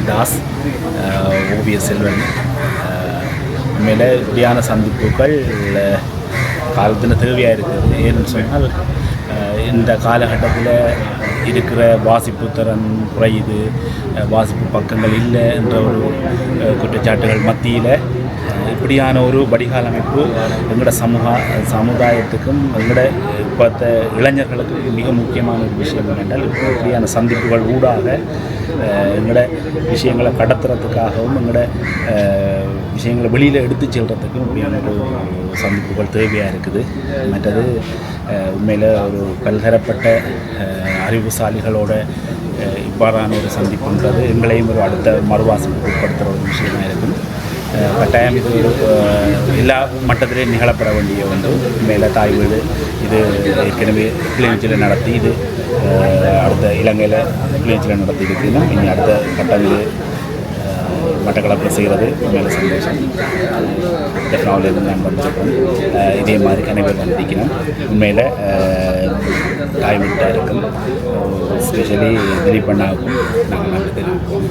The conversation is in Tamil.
தாஸ், ஓவியர் செல்வன். உண்மையில் இப்படியான சந்திப்புகள் காலத்தில் தேவையாக இருக்குது. ஏன்னு சொன்னால் இந்த காலகட்டத்தில் இருக்கிற வாசிப்பு திறன் குறையுது, வாசிப்பு பக்கங்கள் இல்லை என்ற ஒரு குற்றச்சாட்டுகள் மத்தியில் இப்படியான ஒரு வடிகால் அமைப்பு எங்களோட சமுதாயத்துக்கும் எங்களோட இப்போத்த இளைஞர்களுக்கும் மிக முக்கியமான ஒரு விஷயம் என்னென்றால் இப்படியான சந்திப்புகள் ஊடாக எங்களோட விஷயங்களை கடத்துறதுக்காகவும் எங்களோட விஷயங்களை வெளியில் எடுத்து செல்றதுக்கும் இப்படியான ஒரு சந்திப்புகள் தேவையாக இருக்குது. மற்றது உண்மையில் ஒரு பல்தரப்பட்ட அறிவுசாலிகளோட இவ்வாறான ஒரு சந்திப்புன்றது எங்களையும் ஒரு அடுத்த மறுவாசிப்புக்கு உட்படுத்துகிற ஒரு விஷயமாக இருக்கும். கட்டாயம் இது எல்லா மட்டத்திலையும் நிகழப்பட வேண்டிய ஒன்று. மேலே தாய் வீடு இது ஏற்கனவே கிளிநொச்சியில் நடத்தி, இது அடுத்த இலங்கையில் கிளிநொச்சியில் நடத்தி இருக்குன்னா இனி அடுத்த கட்டம் இது மட்டக்களப்பில் செய்கிறது மேலே சந்தோஷம். டெக்னாலஜிலேருந்து நான் வந்துருக்கோம். இதே மாதிரி அனைவரும் வந்திருக்கணும். உண்மையில் தாய் வீட்டாக இருக்கும், ஸ்பெஷலி திலீபண்ணாவுக்கும் நாங்கள் நன்றி தெரிவிப்போம்.